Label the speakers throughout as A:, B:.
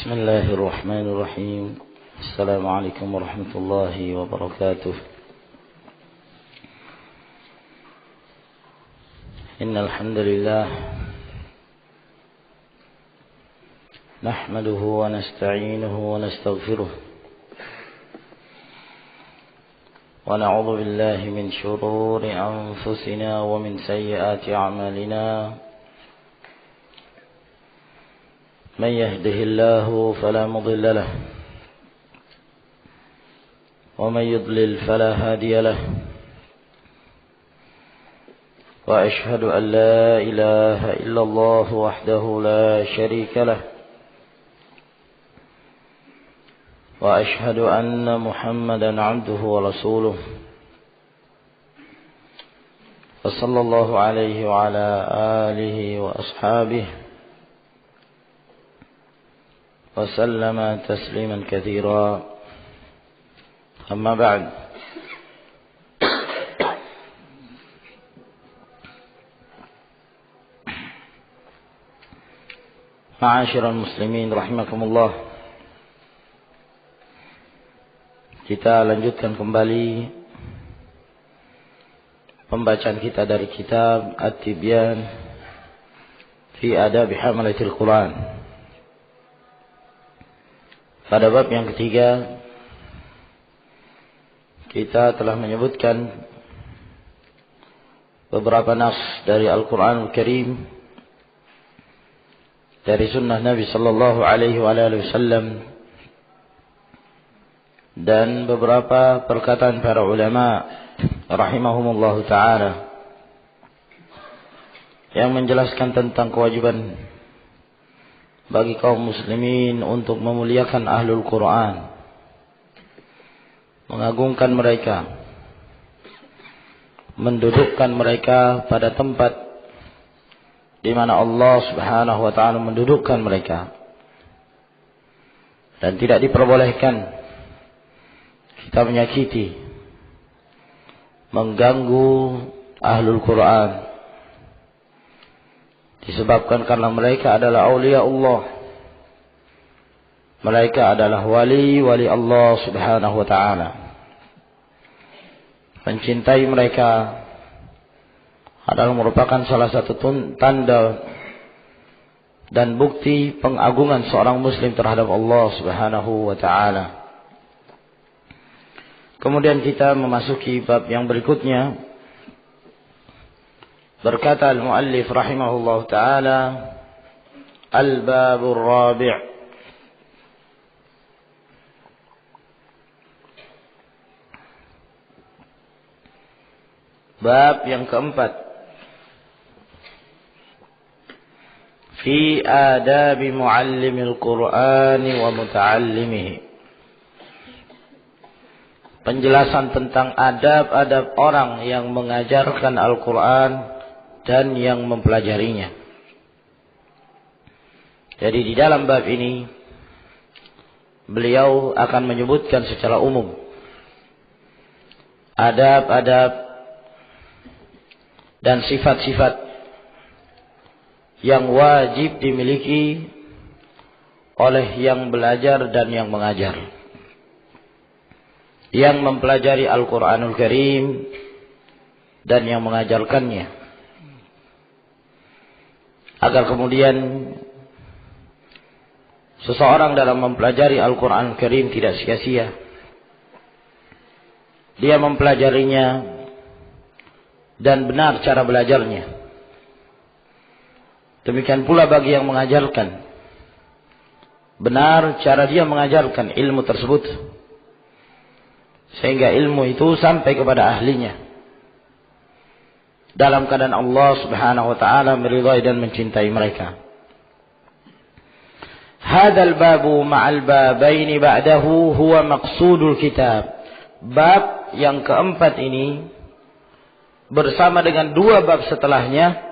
A: بسم الله الرحمن الرحيم. السلام عليكم ورحمة الله وبركاته. إن الحمد لله نحمده ونستعينه ونستغفره ونعوذ بالله من شرور أنفسنا ومن سيئات أعمالنا. من يهده الله فلا مضل له ومن يضلل فلا هادي له. وأشهد أن لا إله إلا الله وحده لا شريك له. وأشهد أن محمدا عبده ورسوله وصلى الله عليه وعلى آله وأصحابه وسلم تسليما كثيرا. أما بعد، Ma'asyiral muslimin rahimakumullah, kita lanjutkan kembali pembacaan kita dari kitab At-Tibyan fi Adab Hamalatil Quran. Pada bab yang ketiga, kita telah menyebutkan beberapa nas dari Al-Quranul Karim, dari sunnah Nabi sallallahu alaihi wasallam, dan beberapa perkataan para ulama rahimahumullahu ta'ala yang menjelaskan tentang kewajiban bagi kaum muslimin untuk memuliakan ahlul Quran, mengagungkan mereka, mendudukkan mereka pada tempat di mana Allah Subhanahu wa taala mendudukkan mereka, dan tidak diperbolehkan kita menyakiti, mengganggu ahlul Quran, disebabkan karena mereka adalah aulia Allah, mereka adalah wali-wali Allah Subhanahu wa ta'ala. Mencintai mereka adalah merupakan salah satu tanda dan bukti pengagungan seorang muslim terhadap Allah Subhanahu wa ta'ala. Kemudian kita memasuki bab yang berikutnya. Berkata al-muallif rahimahullah ta'ala, al-babur rabi', bab yang keempat, fi adabi muallimil Qur'ani wa muta'allimihi, penjelasan tentang adab-adab orang yang mengajarkan Al-Quran dan yang mempelajarinya. Jadi di dalam bab ini beliau akan menyebutkan secara umum adab-adab dan sifat-sifat yang wajib dimiliki oleh yang belajar dan yang mengajar, yang mempelajari Al-Quranul Karim dan yang mengajarkannya, agar kemudian seseorang dalam mempelajari Al-Quran Karim tidak sia-sia. Dia mempelajarinya dan benar cara belajarnya. Demikian pula bagi yang mengajarkan, benar cara dia mengajarkan ilmu tersebut, sehingga ilmu itu sampai kepada ahlinya dalam keadaan Allah Subhanahu wa ta'ala meridai dan mencintai mereka. Hadzal babu ma'al babaini ba'dahu huwa maqsudul kitab. Bab yang keempat ini bersama dengan dua bab setelahnya,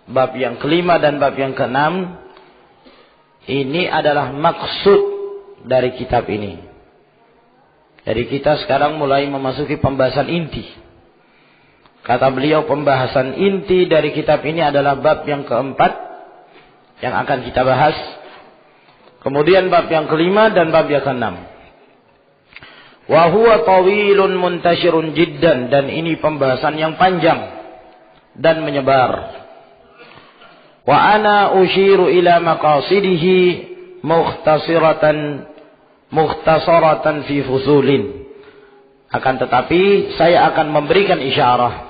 A: bab yang kelima dan bab yang keenam, ini adalah maksud dari kitab ini. Jadi kita sekarang mulai memasuki pembahasan inti. Kata beliau, pembahasan inti dari kitab ini adalah bab yang keempat yang akan kita bahas. Kemudian bab yang kelima dan bab yang keenam. Wa huwa tawilun muntashirun jiddan, dan ini pembahasan yang panjang dan menyebar. Wa ana ushiru ila maqasidihi mukhtasaratan fi fusulin. Akan tetapi saya akan memberikan isyarah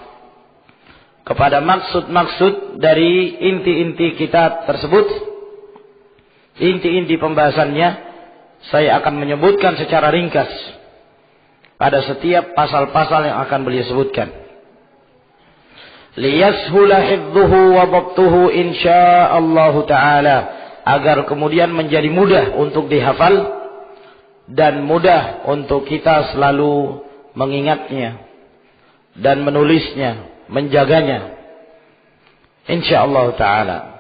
A: kepada maksud-maksud dari inti-inti kitab tersebut. Inti-inti pembahasannya saya akan menyebutkan secara ringkas pada setiap pasal-pasal yang akan beliau sebutkan. Liyashula hifdhuhu wa dhabtuhu insyaallah taala, agar kemudian menjadi mudah untuk dihafal dan mudah untuk kita selalu mengingatnya dan menulisnya, menjaganya insyaallah taala.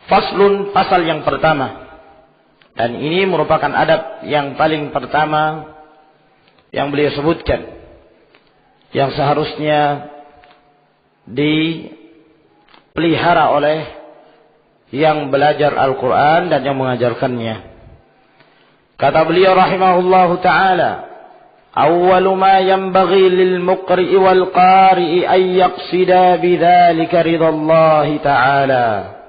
A: Faslun, pasal yang pertama, dan ini merupakan adab yang paling pertama yang beliau sebutkan, yang seharusnya dipelihara oleh yang belajar Al-Quran dan yang mengajarkannya. Kata beliau rahimahullahu ta'ala, awwalu ma yanbaghi lil muqri'i wal qari'i an yaqsida bidzalika ridallahi ta'ala.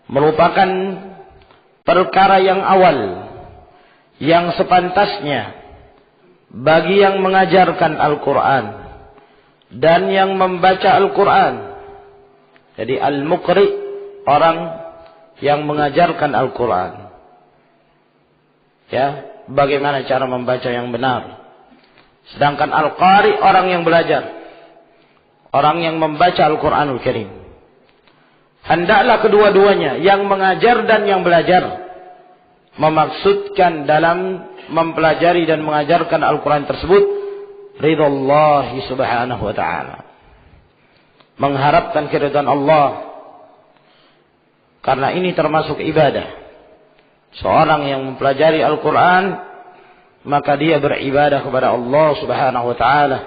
A: Merupakan perkara yang awal, yang sepantasnya bagi yang mengajarkan Al-Quran dan yang membaca Al-Quran. Jadi al-muqri, orang yang mengajarkan Al-Quran. Ya, bagaimana cara membaca yang benar. Sedangkan al-qari, orang yang belajar, orang yang membaca Al-Quranul Karim. Hendaklah kedua-duanya, yang mengajar dan yang belajar, memaksudkan dalam mempelajari dan mengajarkan Al-Quran tersebut ridhallahi subhanahu wa ta'ala, mengharapkan keridhaan Allah. Karena ini termasuk ibadah. Seorang yang mempelajari Al-Quran, maka dia beribadah kepada Allah subhanahu wa ta'ala.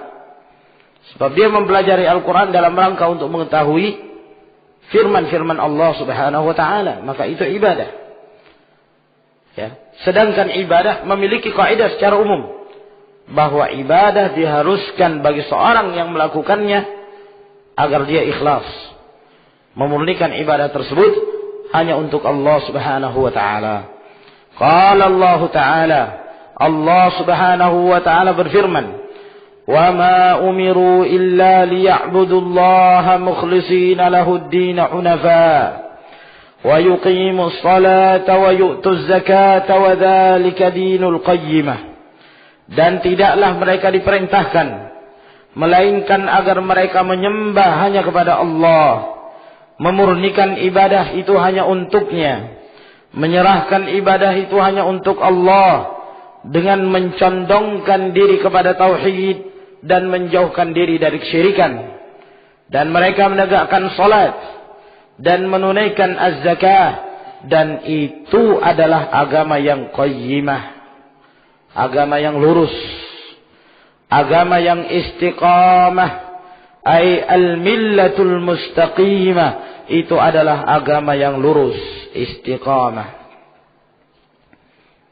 A: Sebab dia mempelajari Al-Quran dalam rangka untuk mengetahui firman-firman Allah subhanahu wa ta'ala, maka itu ibadah. Ya. Sedangkan ibadah memiliki kaidah secara umum, bahwa ibadah diharuskan bagi seorang yang melakukannya agar dia ikhlas, memurnikan ibadah tersebut hanya untuk Allah subhanahu wa ta'ala. Qala Allah ta'ala, Allah subhanahu wa ta'ala berfirman, وَمَا أُمِرُوا إِلَّا لِيَعْبُدُوا اللَّهَ مُخْلِصِينَ لَهُ الدِّينَ حُنَفَاءَ وَيُقِيمُوا الصَّلَاةَ وَيُؤْتُوا الزَّكَاةَ وَذَلِكَ دِينُ الْقَيِّمَةِ. Dan tidaklah mereka diperintahkan melainkan agar mereka menyembah hanya kepada Allah, memurnikan ibadah itu hanya untuknya, menyerahkan ibadah itu hanya untuk Allah, dengan mencondongkan diri kepada tauhid dan menjauhkan diri dari kesyirikan. Dan mereka menegakkan salat dan menunaikan az-zakah, dan itu adalah agama yang qayyimah, agama yang lurus, agama yang istiqamah, ay al-millatul mustaqimah, itu adalah agama yang lurus, istiqamah,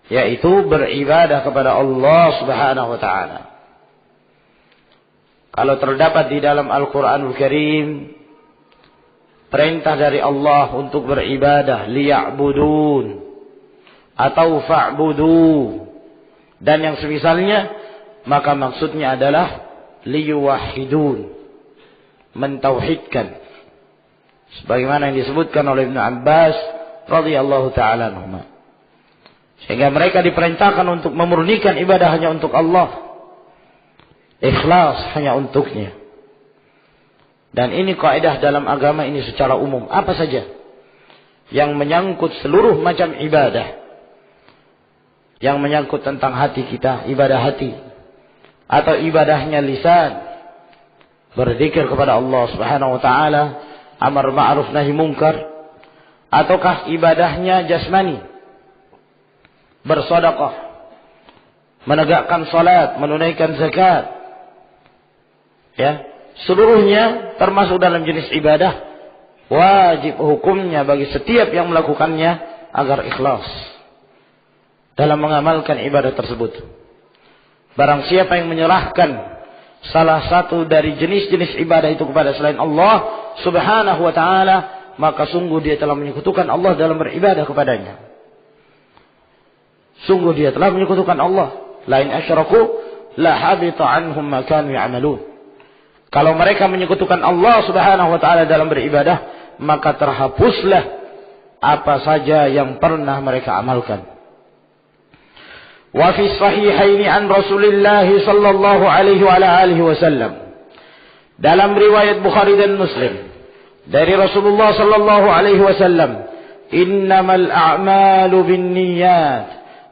A: yaitu beribadah kepada Allah subhanahu wa ta'ala. Kalau terdapat di dalam Al-Quranul Karim perintah dari Allah untuk beribadah, liya'budun atau fa'budu dan yang semisalnya, maka maksudnya adalah liyuwahidun, mentauhidkan, sebagaimana yang disebutkan oleh Ibnu Abbas radhiyallahu ta'ala anhuma. Sehingga mereka diperintahkan untuk memurnikan ibadah hanya untuk Allah, ikhlas hanya untuknya. Dan ini kaidah dalam agama ini secara umum. Apa saja yang menyangkut seluruh macam ibadah, yang menyangkut tentang hati kita, ibadah hati, atau ibadahnya lisan, berzikir kepada Allah subhanahu wa ta'ala, amar ma'ruf nahi munkar, ataukah ibadahnya jasmani, bersedekah, menegakkan salat, menunaikan zakat, ya, seluruhnya termasuk dalam jenis ibadah, wajib hukumnya bagi setiap yang melakukannya agar ikhlas dalam mengamalkan ibadah tersebut. Barang siapa yang menyerahkan salah satu dari jenis-jenis ibadah itu kepada selain Allah subhanahu wa ta'ala, maka sungguh dia telah menyekutukan Allah dalam beribadah kepadanya. Sungguh dia telah menyekutukan Allah. Lain asyraku la habita anhum ma kanu ya'malun. Kalau mereka menyekutukan Allah subhanahu wa ta'ala dalam beribadah, maka terhapuslah apa saja yang pernah mereka amalkan. Wa fi sahihaini an Rasulillah sallallahu alaihi wa alihi wasallam. Dalam riwayat Bukhari dan Muslim dari Rasulullah sallallahu alaihi wasallam, innamal a'malu binniyat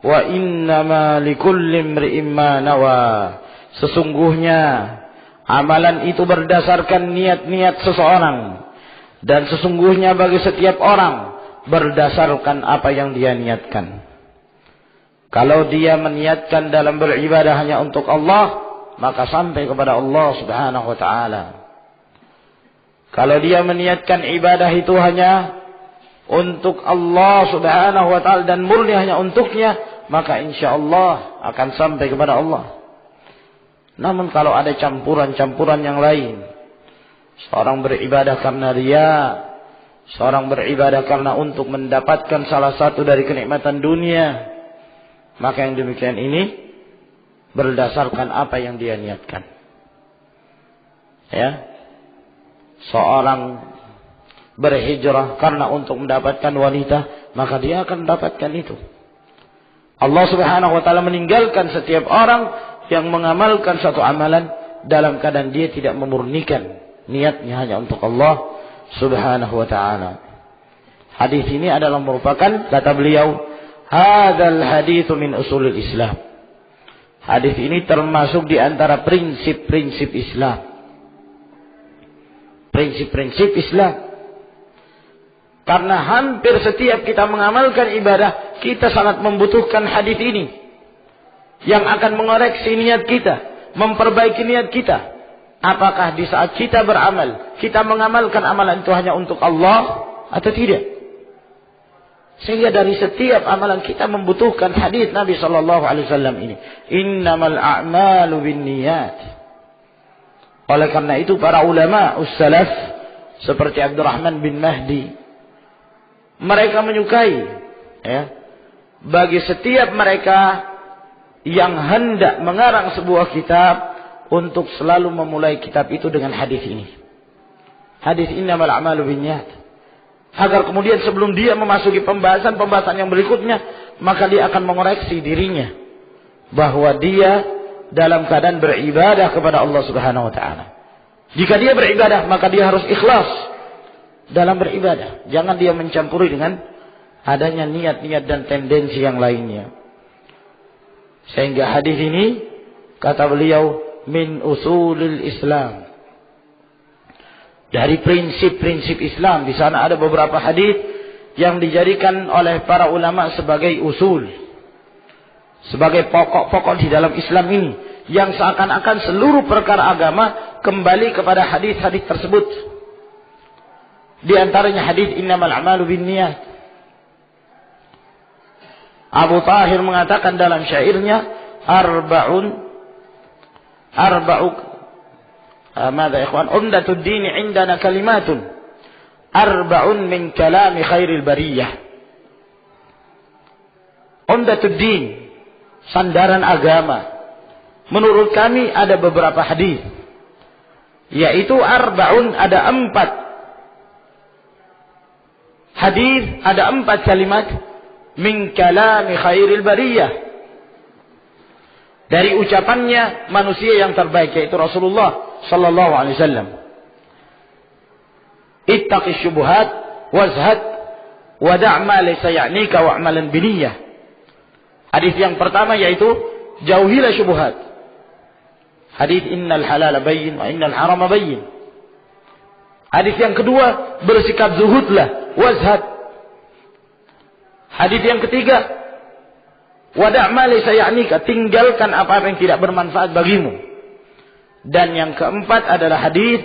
A: wa innama likulli imri'in ma nawa. Sesungguhnya amalan itu berdasarkan niat-niat seseorang, dan sesungguhnya bagi setiap orang berdasarkan apa yang dia niatkan. Kalau dia meniatkan dalam beribadah hanya untuk Allah, maka sampai kepada Allah subhanahu wa ta'ala. Kalau dia meniatkan ibadah itu hanya untuk Allah subhanahu wa ta'ala dan murni hanya untuknya, maka insya Allah akan sampai kepada Allah. Namun kalau ada campuran-campuran yang lain, seorang beribadah karena riya, seorang beribadah karena untuk mendapatkan salah satu dari kenikmatan dunia, maka yang demikian ini berdasarkan apa yang dia niatkan. Ya, seorang berhijrah karena untuk mendapatkan wanita, maka dia akan mendapatkan itu. Allah subhanahu wa ta'ala meninggalkan setiap orang yang mengamalkan satu amalan dalam keadaan dia tidak memurnikan niatnya hanya untuk Allah subhanahu wa ta'ala. Hadis ini adalah merupakan, kata beliau, hadzal hadits min usulil Islam. Hadis ini termasuk di antara prinsip-prinsip Islam. Prinsip-prinsip Islam. Karena hampir setiap kita mengamalkan ibadah, kita sangat membutuhkan hadis ini yang akan mengoreksi niat kita, memperbaiki niat kita. Apakah di saat kita beramal, kita mengamalkan amalan itu hanya untuk Allah atau tidak? Sehingga dari setiap amalan kita membutuhkan hadis Nabi sallallahu alaihi wasallam ini. Innamal a'malu binniyat. Oleh karena itu para ulama us-salaf seperti Abdurrahman bin Mahdi, mereka menyukai, ya, bagi setiap mereka yang hendak mengarang sebuah kitab untuk selalu memulai kitab itu dengan hadis ini. Hadis innamal a'malu binniyat. Agar kemudian sebelum dia memasuki pembahasan yang berikutnya, maka dia akan mengoreksi dirinya bahwa dia dalam keadaan beribadah kepada Allah subhanahu wa ta'ala. Jika dia beribadah, maka dia harus ikhlas dalam beribadah. Jangan dia mencampuri dengan adanya niat-niat dan tendensi yang lainnya. Sehingga hadis ini, kata beliau, min usulil Islam. Dari prinsip-prinsip Islam. Di sana ada beberapa hadis yang dijadikan oleh para ulama sebagai usul, sebagai pokok-pokok di dalam Islam ini, yang seakan-akan seluruh perkara agama kembali kepada hadis-hadis tersebut. Di antaranya hadis innamal a'malu binniyat. Abu Tahir mengatakan dalam syairnya, ماذا يا إخوان عمدة الدين عندنا كلمات أربع من كلام خير البرية. عمدة الدين, sandaran agama, menurut kami ada beberapa hadis, yaitu arba'un, ada 4 hadis, ada 4 kalimat, min kalami khairil bariyah, dari ucapannya manusia yang terbaik, yaitu Rasulullah sallallahu alaihi wasallam. Ittaqi syubuhat wazhad wa da' ma laysa ya'nika wa'malan biniyah. Hadis yang pertama yaitu jauhilah syubhat. Hadis innal halala bayyin wa innal harama bayyin. Hadis yang kedua, bersikap zuhudlah, wazhad. Hadis yang ketiga, wada' ma laysa ya'nika, tinggalkan apa yang tidak bermanfaat bagimu. Dan yang keempat adalah hadis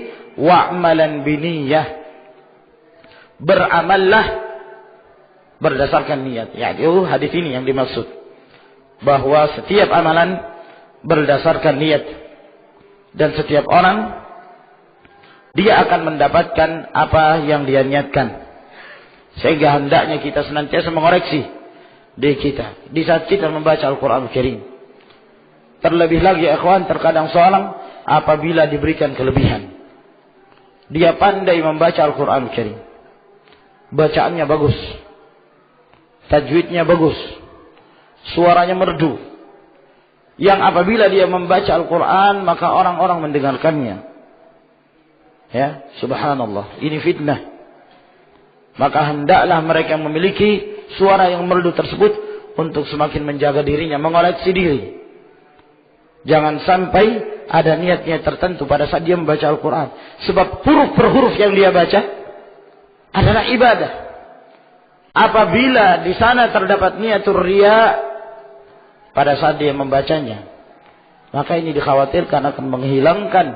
A: berdasarkan niat. Yaitu hadis ini yang dimaksud. Bahwa setiap amalan berdasarkan niat. Dan setiap orang dia akan mendapatkan apa yang dia niatkan. Sehingga hendaknya kita senantiasa mengoreksi diri kita di saat kita membaca Al-Quran Al-Karim. Terlebih lagi ikhwan, terkadang seorang apabila diberikan kelebihan, dia pandai membaca Al-Quran Al-Karim, bacaannya bagus, tajwidnya bagus, suaranya merdu, yang apabila dia membaca Al-Quran maka orang-orang mendengarkannya. Ya, subhanallah, ini fitnah. Maka hendaklah mereka memiliki suara yang merdu tersebut untuk semakin menjaga dirinya, mengoreksi diri. Jangan sampai ada niat-niat tertentu pada saat dia membaca Al-Quran. Sebab huruf per huruf yang dia baca adalah ibadah. Apabila di sana terdapat niatur riya pada saat dia membacanya, maka ini dikhawatirkan akan menghilangkan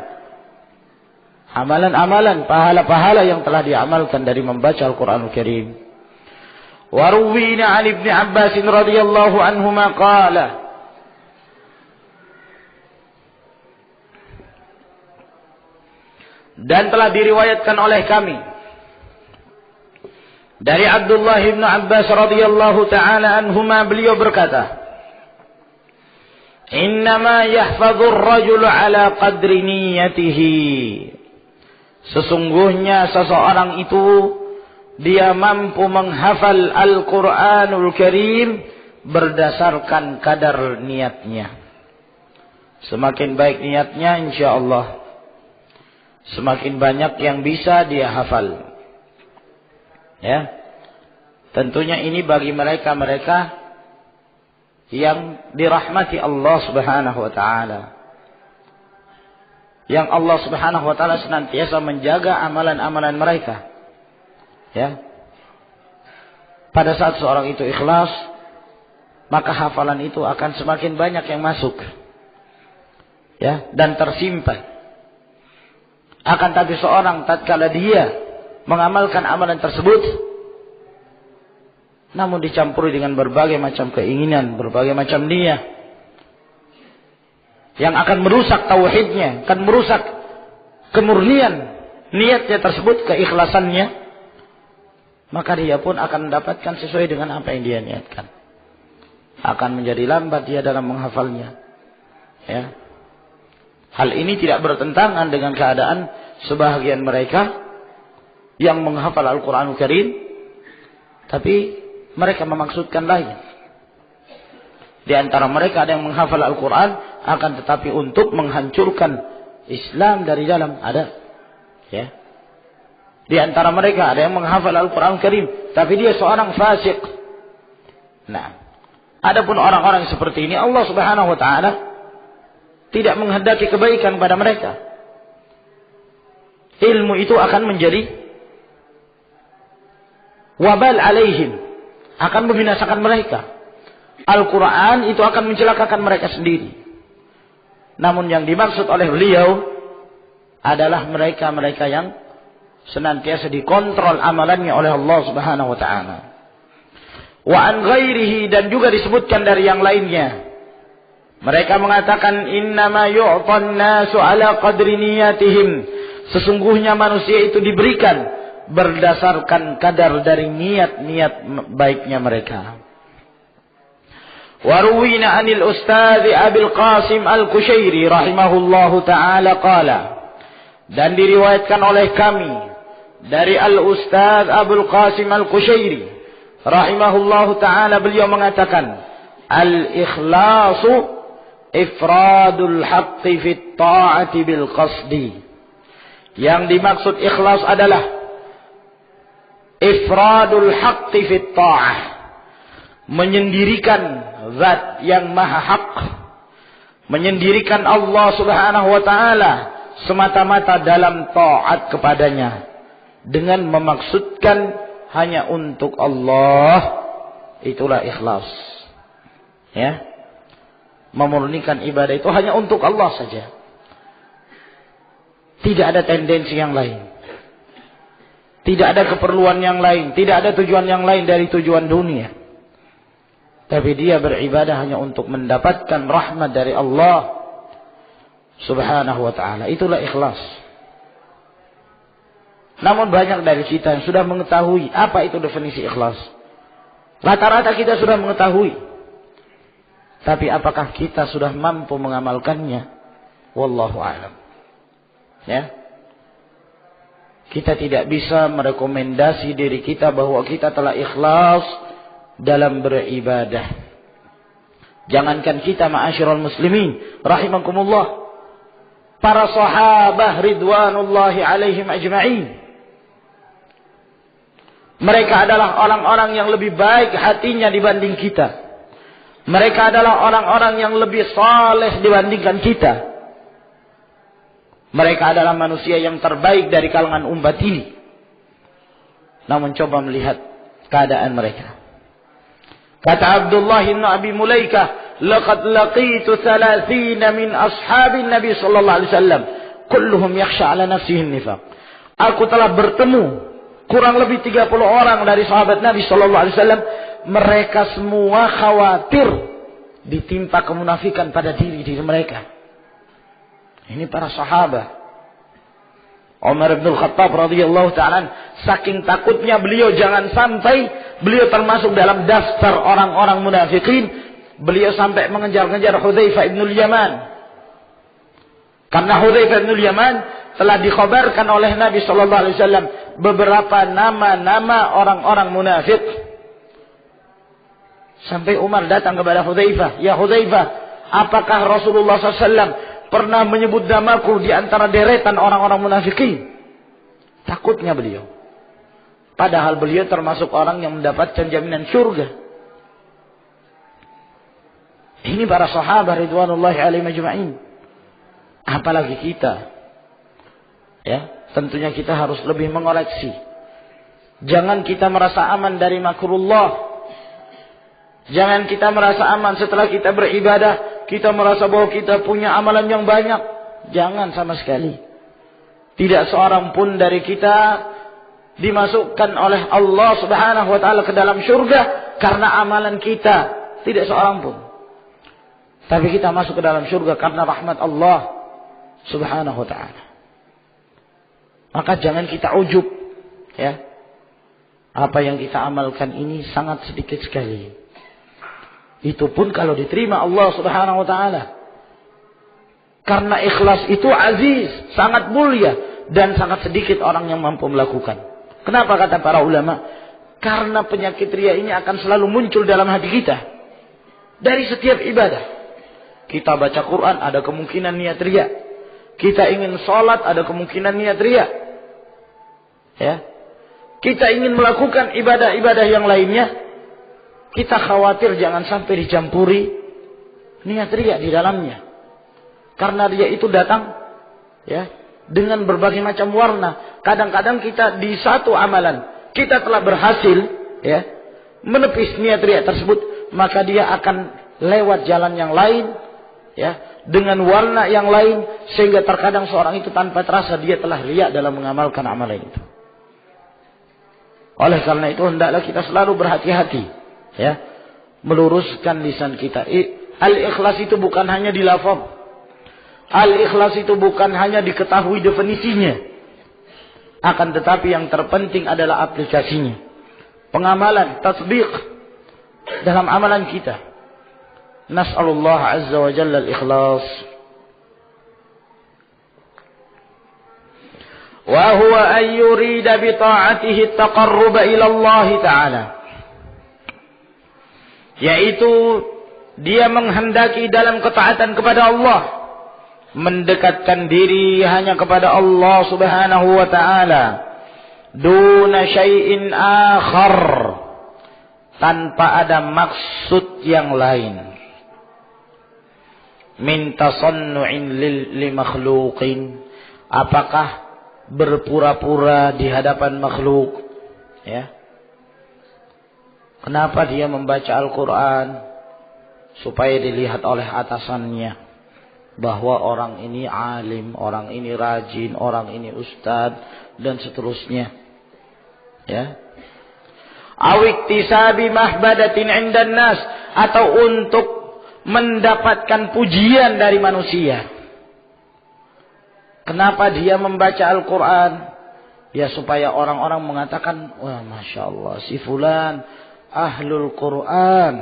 A: amalan-amalan, pahala-pahala yang telah diamalkan dari membaca Al-Quran Al-Karim. Waruwina an Ibn Abbas radhiyallahu anhuma qala, dan telah diriwayatkan oleh kami dari Abdullah bin Abbas radhiyallahu taala anhuma, beliau berkata, innama yahfadhur rajulu ala qadri niyatihi. Sesungguhnya seseorang itu dia mampu menghafal Al-Quranul Karim berdasarkan kadar niatnya. Semakin baik niatnya, insya Allah semakin banyak yang bisa dia hafal. Ya, tentunya ini bagi mereka-mereka yang dirahmati Allah Subhanahu wa taala. Yang Allah Subhanahu wa taala senantiasa menjaga amalan-amalan mereka. Ya. Pada saat seorang itu ikhlas, maka hafalan itu akan semakin banyak yang masuk. Ya, dan tersimpan. Akan tapi seorang tatkala dia mengamalkan amalan tersebut, namun dicampuri dengan berbagai macam keinginan, berbagai macam niat yang akan merusak tauhidnya, akan merusak kemurnian niatnya tersebut, keikhlasannya, maka dia pun akan mendapatkan sesuai dengan apa yang dia niatkan. Akan menjadi lambat dia dalam menghafalnya. Ya. Hal ini tidak bertentangan dengan keadaan sebahagian mereka yang menghafal Al-Quranul Karim, tapi mereka memaksudkan lain. Di antara mereka ada yang menghafal Al-Quran akan tetapi untuk menghancurkan Islam dari dalam, ada. Ya. Di antara mereka ada yang menghafal Al-Quran Karim tapi dia seorang fasik. Nah, adapun orang-orang seperti ini Allah Subhanahu wa taala tidak menghendaki kebaikan pada mereka. Ilmu itu akan menjadi wabal alaihim, akan membinasakan mereka. Al-Quran itu akan mencelakakan mereka sendiri. Namun yang dimaksud oleh beliau adalah mereka-mereka yang senantiasa dikontrol amalannya oleh Allah Subhanahu wa taala. Wa an ghairihi, dan juga disebutkan dari yang lainnya. Mereka mengatakan innama yu'tan nasu ala qadri niyatihim. Sesungguhnya manusia itu diberikan berdasarkan kadar dari niat-niat baiknya mereka. Waruwina anil Ustadz Abil Qasim Al-Kushairi rahimahullahu ta'ala qala, dan diriwayatkan oleh kami dari Al-Ustadz Abul Qasim Al-Kushairi rahimahullahu ta'ala, beliau mengatakan, al-ikhlasu ifradul haqqi fit ta'ati bil qasdi. Yang dimaksud ikhlas adalah ifradul haqqi fit ta'ah, menyendirikan zat yang maha hak, menyendirikan Allah Subhanahu wa taala semata-mata dalam taat kepadanya dengan memaksudkan hanya untuk Allah, itulah ikhlas. Ya. Memurnikan ibadah itu hanya untuk Allah saja. Tidak ada tendensi yang lain. Tidak ada keperluan yang lain, tidak ada tujuan yang lain dari tujuan dunia. Tapi dia beribadah hanya untuk mendapatkan rahmat dari Allah Subhanahu wa ta'ala. Itulah ikhlas. Namun banyak dari kita yang sudah mengetahui apa itu definisi ikhlas. Rata-rata kita sudah mengetahui. Tapi apakah kita sudah mampu mengamalkannya? Wallahu a'lam. Ya. Kita tidak bisa merekomendasi diri kita bahwa kita telah ikhlas dalam beribadah. Jangankan kita ma'asyiral muslimin rahimakumullah, para sahabah ridwanullahi alaihim ajma'in, mereka adalah orang-orang yang lebih baik hatinya dibanding kita. Mereka adalah orang-orang yang lebih saleh dibandingkan kita. Mereka adalah manusia yang terbaik dari kalangan umat ini. Namun coba melihat keadaan mereka. Kata Abdullah bin Abi Mulaikah, "Laqad laqitu 30 min ashabin Nabi sallallahu alaihi wasallam, kulluhum yakhsha 'ala nafsihi an-nifaq." Aku telah bertemu kurang lebih 30 orang dari sahabat Nabi sallallahu alaihi wasallam, mereka semua khawatir ditimpa kemunafikan pada diri mereka. Ini para sahabat. Umar bin Khattab radhiyallahu ta'ala, saking takutnya beliau jangan sampai beliau termasuk dalam daftar orang-orang munafikin, beliau sampai mengejar-ngejar Hudzaifah bin Yaman. Karena Hudzaifah bin Yaman telah dikhabarkan oleh Nabi sallallahu alaihi wasallam beberapa nama-nama orang-orang munafik. Sampai Umar datang kepada Hudzaifah, "Ya Hudzaifah, apakah Rasulullah SAW pernah menyebut namaku di antara deretan orang-orang munafikin?" Takutnya beliau. Padahal beliau termasuk orang yang mendapatkan jaminan surga. Ini para sahabat ridwanullahi alaihim ajma'in. Apalagi kita. Ya, tentunya kita harus lebih mengoreksi. Jangan kita merasa aman dari makrullah. Jangan kita merasa aman setelah kita beribadah, kita merasa bahwa kita punya amalan yang banyak. Jangan sama sekali. Tidak seorang pun dari kita dimasukkan oleh Allah Subhanahu wa ta'ala ke dalam surga karena amalan kita. Tidak seorang pun. Tapi kita masuk ke dalam surga karena rahmat Allah Subhanahu wa ta'ala. Maka jangan kita ujub. Ya. Apa yang kita amalkan ini sangat sedikit sekali. Itu pun kalau diterima Allah Subhanahu wa ta'ala. Karena ikhlas itu aziz, sangat mulia, dan sangat sedikit orang yang mampu melakukan. Kenapa kata para ulama? Karena penyakit riya ini akan selalu muncul dalam hati kita. Dari setiap ibadah. Kita baca Quran, ada kemungkinan niat riya. Kita ingin sholat, ada kemungkinan niat riya. Ya. Kita ingin melakukan ibadah-ibadah yang lainnya, kita khawatir jangan sampai dicampuri niat riya di dalamnya. Karena riya itu datang ya dengan berbagai macam warna. Kadang-kadang kita di satu amalan kita telah berhasil ya menepis niat riya tersebut, maka dia akan lewat jalan yang lain ya dengan warna yang lain, sehingga terkadang seorang itu tanpa terasa dia telah riya dalam mengamalkan amalan itu. Oleh karena itu hendaklah kita selalu berhati-hati ya meluruskan lisan kita. Al-ikhlas itu bukan hanya di lafaz. Al-ikhlas itu bukan hanya diketahui definisinya. Akan tetapi yang terpenting adalah aplikasinya. Pengamalan, tasbiq dalam amalan kita. Nas'alullah azza wa jalla al-ikhlas. Wa huwa an yurida bi ta'atihi at-taqarrub ila Allah Ta'ala. Yaitu dia menghendaki dalam ketaatan kepada Allah, mendekatkan diri hanya kepada Allah Subhanahu wa ta'ala, duna syai'in akhar, tanpa ada maksud yang lain. Min tasannu'in li makhluqin, apakah berpura-pura di hadapan makhluk ya. Kenapa dia membaca Al-Quran? Supaya dilihat oleh atasannya bahwa orang ini alim, orang ini rajin, orang ini ustadz, dan seterusnya. Ya. Awiktisabi mahbadatin 'indan nas, atau untuk mendapatkan pujian dari manusia. Kenapa dia membaca Al-Quran? Ya supaya orang-orang mengatakan, wah Masya Allah, si fulan ahlul Quran.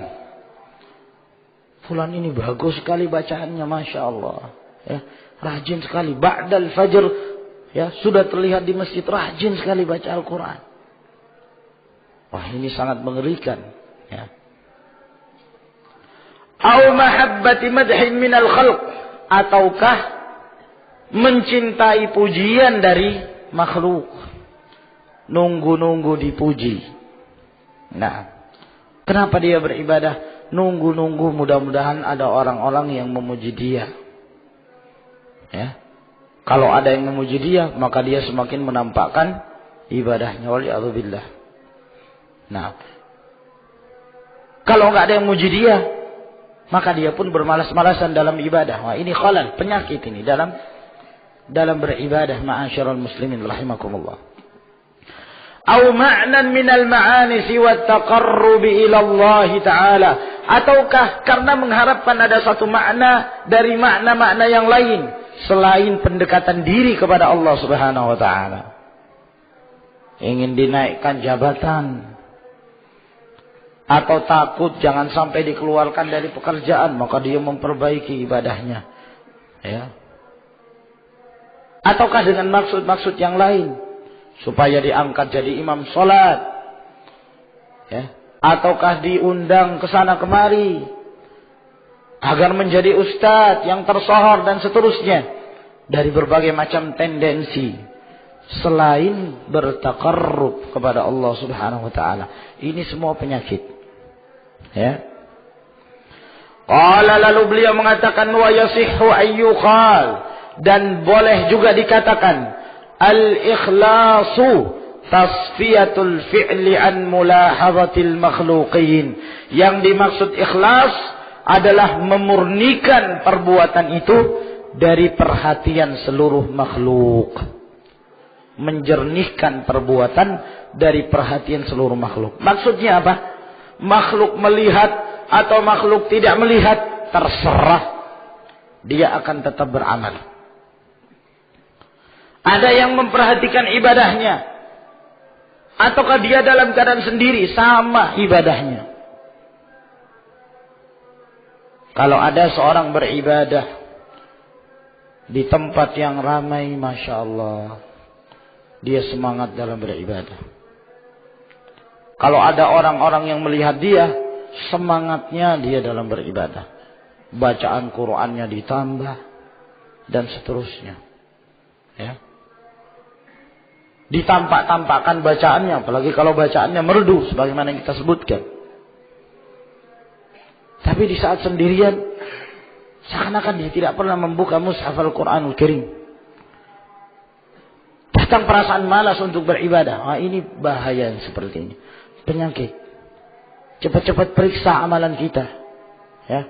A: Fulan ini bagus sekali bacaannya, Masya Allah. Ya, rajin sekali. Ba'dal fajr, ya, sudah terlihat di masjid rajin sekali baca Al-Quran. Wah ini sangat mengerikan. Ya. Au mahabbati madhin minal khalq, ataukah mencintai pujian dari makhluk. Nunggu-nunggu dipuji. Nah, kenapa dia beribadah? Nunggu-nunggu mudah-mudahan ada orang-orang yang memuji dia. Ya. Kalau ada yang memuji dia, maka dia semakin menampakkan ibadahnya. Waliyadzubillah. Nah, kalau nggak ada yang memuji dia, maka dia pun bermalas-malasan dalam ibadah. Wah, ini khalal, penyakit ini dalam beribadah. Ma'asyiral muslimin rahimakumullah. Au ma'nan minal ma'ani siwa taqarrubi ila Allah Ta'ala, ataukah karena mengharapkan ada satu makna dari makna-makna yang lain selain pendekatan diri kepada Allah Subhanahu wa taala. Ingin dinaikkan jabatan, atau takut jangan sampai dikeluarkan dari pekerjaan, maka dia memperbaiki ibadahnya. Ya. Ataukah dengan maksud-maksud yang lain, supaya diangkat jadi imam sholat, ya, ataukah diundang ke sana kemari agar menjadi ustadz yang tersohor dan seterusnya, dari berbagai macam tendensi selain bertakarrub kepada Allah Subhanahu wa taala. Ini semua penyakit. Ya. Qala, lalu beliau mengatakan, wa yasihhu ayyuqal, dan boleh juga dikatakan al-ikhlasu tasfiyatul fi'li an mulahadhatil makhluqin. Yang dimaksud ikhlas adalah memurnikan perbuatan itu dari perhatian seluruh makhluk. Menjernihkan perbuatan dari perhatian seluruh makhluk. Maksudnya apa? Makhluk melihat atau makhluk tidak melihat, terserah. Dia akan tetap beramal. Ada yang memperhatikan ibadahnya, ataukah dia dalam keadaan sendiri, sama ibadahnya. Kalau ada seorang beribadah di tempat yang ramai, Masya Allah, dia semangat dalam beribadah. Kalau ada orang-orang yang melihat dia, semangatnya dia dalam beribadah. Bacaan Qur'annya ditambah, dan seterusnya. Ya. Ditampak-tampakkan bacaannya, apalagi kalau bacaannya merdu sebagaimana yang kita sebutkan. Tapi di saat sendirian, seakan-akan dia tidak pernah membuka mushaf Al-Quranul Karim. Datang perasaan malas untuk beribadah. Wah, ini bahaya yang seperti ini, penyakit. Cepat-cepat periksa amalan kita. Ya.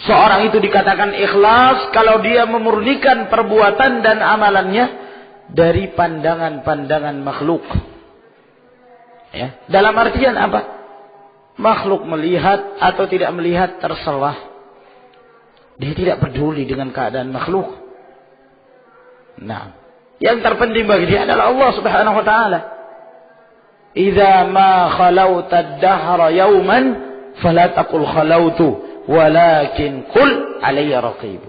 A: Seorang itu dikatakan ikhlas kalau dia memurnikan perbuatan dan amalannya dari pandangan-pandangan makhluk. Ya. Dalam artian apa? Makhluk melihat atau tidak melihat, terserah. Dia tidak peduli dengan keadaan makhluk. Nah, yang terpenting bagi dia adalah Allah Subhanahu wa taala. Idza ma khalauta ad-dahra yawman fala taqul khalautu walakin qul alayya raqib.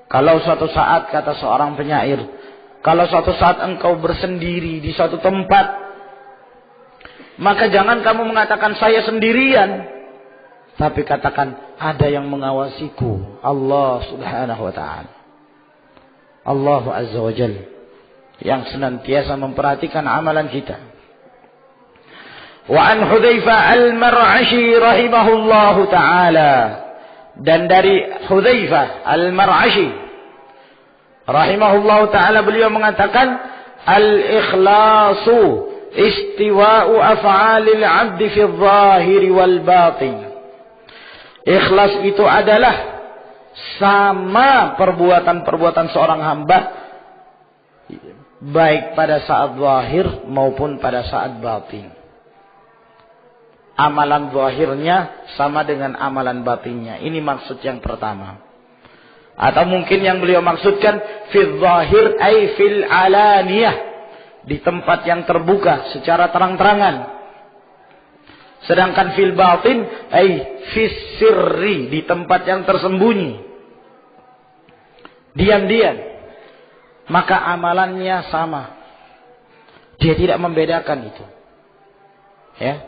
A: Kalau suatu saat, kata seorang penyair, kalau suatu saat engkau bersendiri di suatu tempat, maka jangan kamu mengatakan saya sendirian, tapi katakan ada yang mengawasiku, Allah Subhanahu wa taala. Allah Azza wa Jalla yang senantiasa memperhatikan amalan kita. Wa an Hudzaifah al-Mar'ashi rahimahullahu taala, dan dari Hudzaifah al-Mar'ashi rahimahullahu taala beliau mengatakan, al-ikhlasu istiwa'u af'alil 'abdi fi adh-dhahir wal batin. Ikhlas itu adalah sama perbuatan-perbuatan seorang hamba baik pada saat zahir maupun pada saat batin. Amalan zahirnya sama dengan amalan batinnya. Ini maksud yang pertama. Atau mungkin yang beliau maksudkan fil zahir ay fil alaniyah, di tempat yang terbuka secara terang-terangan. Sedangkan fil batin ay fis sirri, di tempat yang tersembunyi, diam-diam. Maka amalannya sama. Dia tidak membedakan itu. Ya.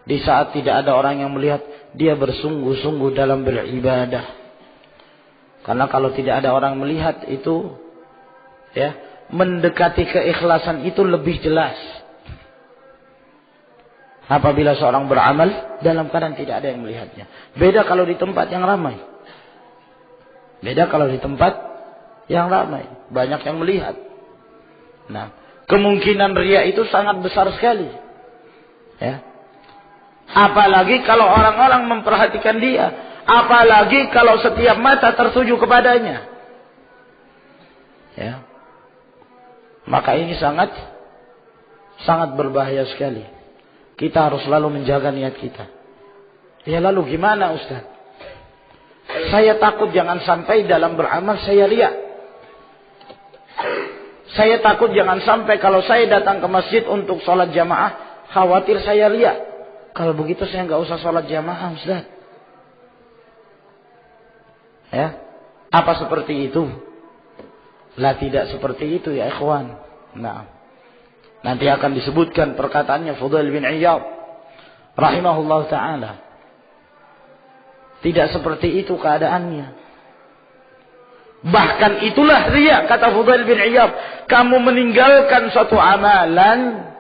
A: Di saat tidak ada orang yang melihat, dia bersungguh-sungguh dalam beribadah. Karena kalau tidak ada orang melihat itu, ya, mendekati keikhlasan itu lebih jelas. Apabila seorang beramal dalam keadaan tidak ada yang melihatnya. Beda kalau di tempat yang ramai. Beda kalau di tempat yang ramai, banyak yang melihat. Nah, kemungkinan riya itu sangat besar sekali. Ya. Apalagi kalau orang-orang memperhatikan dia. Apalagi kalau setiap mata tertuju kepadanya. Ya. Maka ini sangat berbahaya sekali. Kita harus selalu menjaga niat kita. Ya lalu gimana Ustaz? Saya takut jangan sampai dalam beramal saya riya. Saya takut jangan sampai kalau saya datang ke masjid untuk sholat jamaah, khawatir saya riya. Kalau begitu saya nggak usah sholat jamaah, Ustaz. Ya, apa seperti itu? Lah tidak seperti itu ya ikhwan. Nah, nanti akan disebutkan perkataannya Fudail bin Iyad rahimahullah ta'ala. Tidak seperti itu keadaannya. Bahkan itulah riya, kata Fudail bin Iyad. Kamu meninggalkan suatu amalan,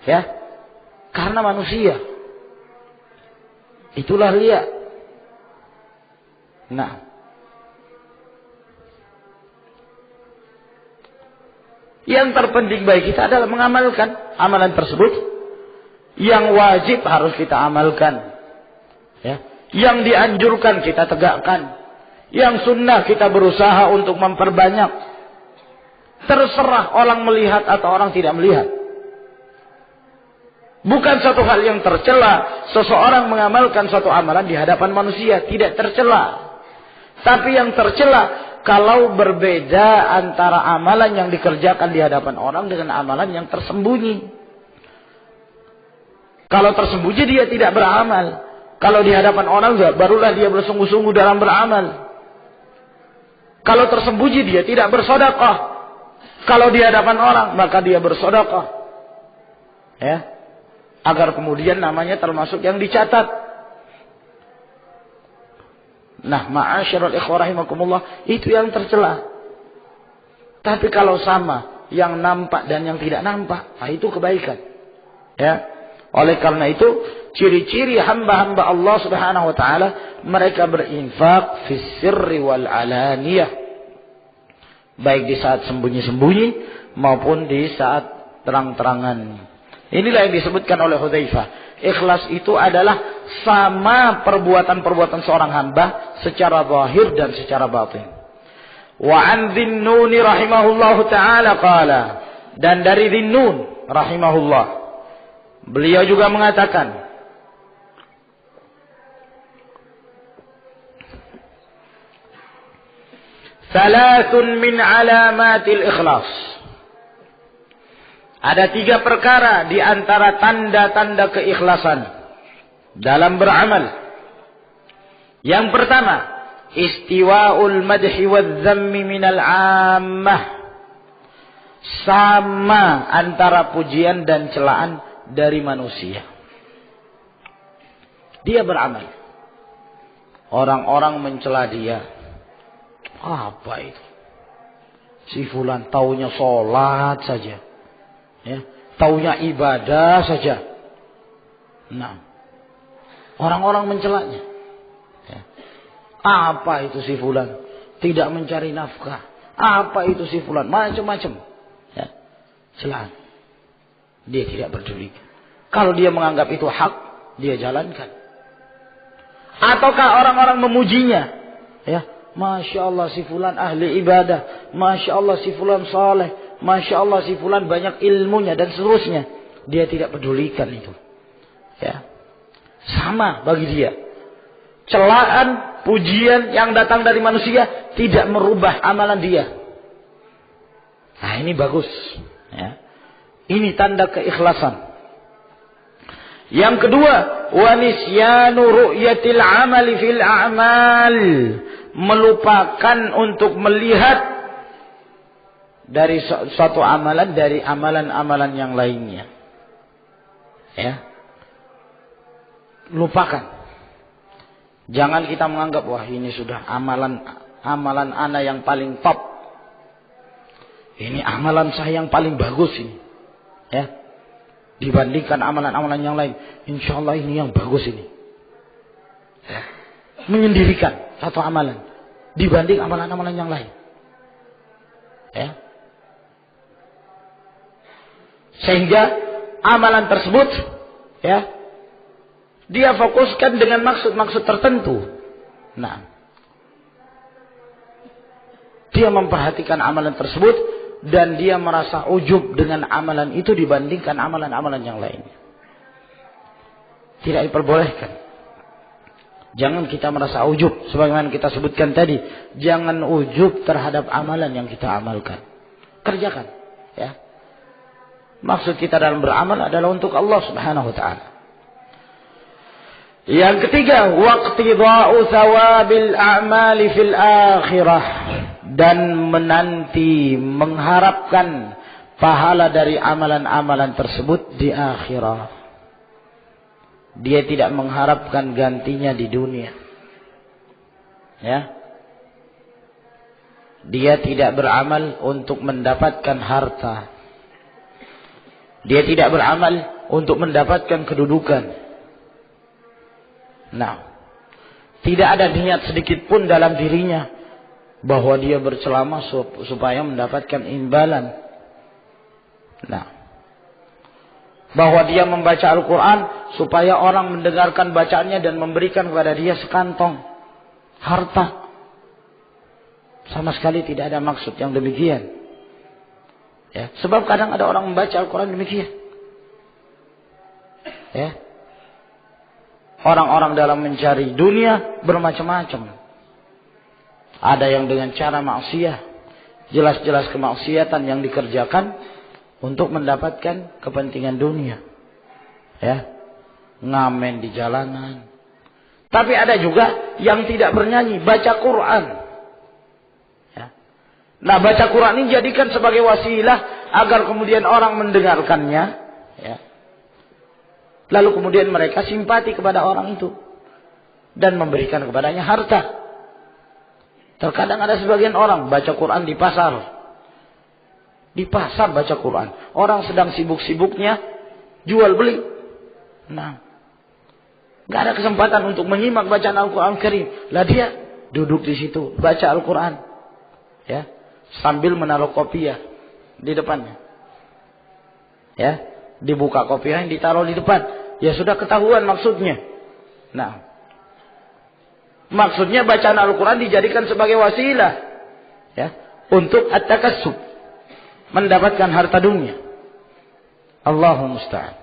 A: ya, karena manusia. Itulah riya. Nah, yang terpenting bagi kita adalah mengamalkan amalan tersebut. Yang wajib harus kita amalkan, ya. Yang dianjurkan kita tegakkan. Yang sunnah kita berusaha untuk memperbanyak. Terserah orang melihat atau orang tidak melihat. Bukan suatu hal yang tercela seseorang mengamalkan suatu amalan di hadapan manusia, tidak tercela. Tapi yang tercela kalau berbeda antara amalan yang dikerjakan di hadapan orang dengan amalan yang tersembunyi. Kalau tersembunyi dia tidak beramal. Kalau di hadapan orang barulah dia bersungguh-sungguh dalam beramal. Kalau tersembunyi dia tidak bersedekah. Kalau di hadapan orang maka dia bersedekah. Ya. Agar kemudian namanya termasuk yang dicatat. Nah, ma'asyiral ikhwah rahimakumullah, itu yang tercela. Tapi kalau sama, yang nampak dan yang tidak nampak, nah itu kebaikan. Ya. Oleh karena itu, ciri-ciri hamba-hamba Allah Subhanahu wa taala, mereka berinfak fis sirri wal alaniyah. Baik di saat sembunyi-sembunyi maupun di saat terang-terangan. Inilah yang disebutkan oleh Hudzaifah. Ikhlas itu adalah sama perbuatan-perbuatan seorang hamba secara zahir dan secara batin. Wa an Dhinnun rahimahullahu taala qala, dan dari Dhinnun rahimahullah, beliau juga mengatakan, Thalathun min alamatil ikhlas. Ada 3 perkara di antara tanda-tanda keikhlasan dalam beramal. Yang pertama, istiwa'ul madhi wadh-dhammi minal 'ammah. Sama antara pujian dan celaan dari manusia. Dia beramal. Orang-orang mencela dia. Apa itu? Si fulan taunya sholat saja. Ya, taunya ibadah saja. Nah, orang-orang mencelanya. Ya. Apa itu si fulan? Tidak mencari nafkah. Apa itu si fulan? Macam-macam. Ya. Celaan. Dia tidak peduli. Kalau dia menganggap itu hak, dia jalankan. Ataukah orang-orang memujinya? Ya, Masya Allah si fulan ahli ibadah. Masya Allah si fulan saleh. Masya Allah si fulan banyak ilmunya dan seterusnya. Dia tidak pedulikan itu. Ya. Sama bagi dia. Celaan, pujian yang datang dari manusia tidak merubah amalan dia. Nah ini bagus. Ya. Ini tanda keikhlasan. Yang kedua, wa nisyanu ru'yatil amali fil a'mal. Melupakan untuk melihat dari suatu amalan dari amalan-amalan yang lainnya. Ya. Lupakan. Jangan kita menganggap wah ini sudah amalan ana yang paling top. Ini amalan saya yang paling bagus ini. Ya. Dibandingkan amalan-amalan yang lain, insya Allah ini yang bagus ini. Ya. Menyendirikan satu amalan dibanding amalan-amalan yang lain. Ya. Sehingga amalan tersebut, ya, dia fokuskan dengan maksud-maksud tertentu. Nah, dia memperhatikan amalan tersebut. Dan dia merasa ujub dengan amalan itu dibandingkan amalan-amalan yang lainnya. Tidak diperbolehkan. Jangan kita merasa ujub. Sebagaimana kita sebutkan tadi. Jangan ujub terhadap amalan yang kita amalkan. Kerjakan. Ya. Maksud kita dalam beramal adalah untuk Allah subhanahu wa ta'ala. Yang ketiga. Waqtidha'u thawabil a'mali fil akhirah. Dan menanti, mengharapkan pahala dari amalan-amalan tersebut di akhirat. Dia tidak mengharapkan gantinya di dunia. Ya. Dia tidak beramal untuk mendapatkan harta. Dia tidak beramal untuk mendapatkan kedudukan. Nah, tidak ada niat sedikit pun dalam dirinya bahwa dia berceramah supaya mendapatkan imbalan. Nah, bahwa dia membaca Al-Quran supaya orang mendengarkan bacaannya dan memberikan kepada dia sekantong harta. Sama sekali tidak ada maksud yang demikian. Ya, sebab kadang ada orang membaca Al-Quran demikian. Ya. Orang-orang dalam mencari dunia bermacam-macam. Ada yang dengan cara maksiat, jelas-jelas kemaksiatan yang dikerjakan untuk mendapatkan kepentingan dunia. Ya. Ngamen di jalanan. Tapi ada juga yang tidak bernyanyi, baca Quran. Ya. Nah, baca Quran ini jadikan sebagai wasilah agar kemudian orang mendengarkannya. Ya. Lalu kemudian mereka simpati kepada orang itu. Dan memberikan kepadanya harta. Terkadang ada sebagian orang baca Quran di pasar. Di pasar baca Quran. Orang sedang sibuk-sibuknya jual beli. Nah, gak ada kesempatan untuk menyimak bacaan Al-Quran Karim. Lah dia duduk di situ baca Al-Quran. Ya, sambil menaruh kopiah di depannya. Ya, dibuka kopiah yang ditaruh di depan. Ya sudah ketahuan maksudnya. Nah, maksudnya bacaan Al-Quran dijadikan sebagai wasilah, ya, untuk at-takassub, mendapatkan harta dunia. Allahumma musta'an.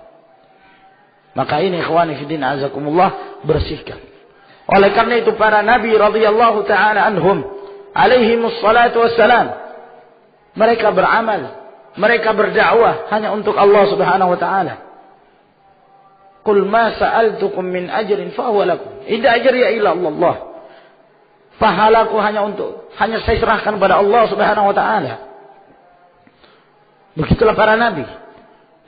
A: Maka ini ikhwani fiddin azakumullah, bersihkan. Oleh karena itu para nabi radhiyallahu ta'ala anhum alaihimus salatu wassalam, mereka beramal, mereka berdakwah hanya untuk Allah subhanahu wa ta'ala. Qul ma sa'altukum min ajrin fa huwa lakum. Idza ajriya illa Allah. Pahalaku hanya saya serahkan kepada Allah Subhanahu wa taala. Begitulah para nabi.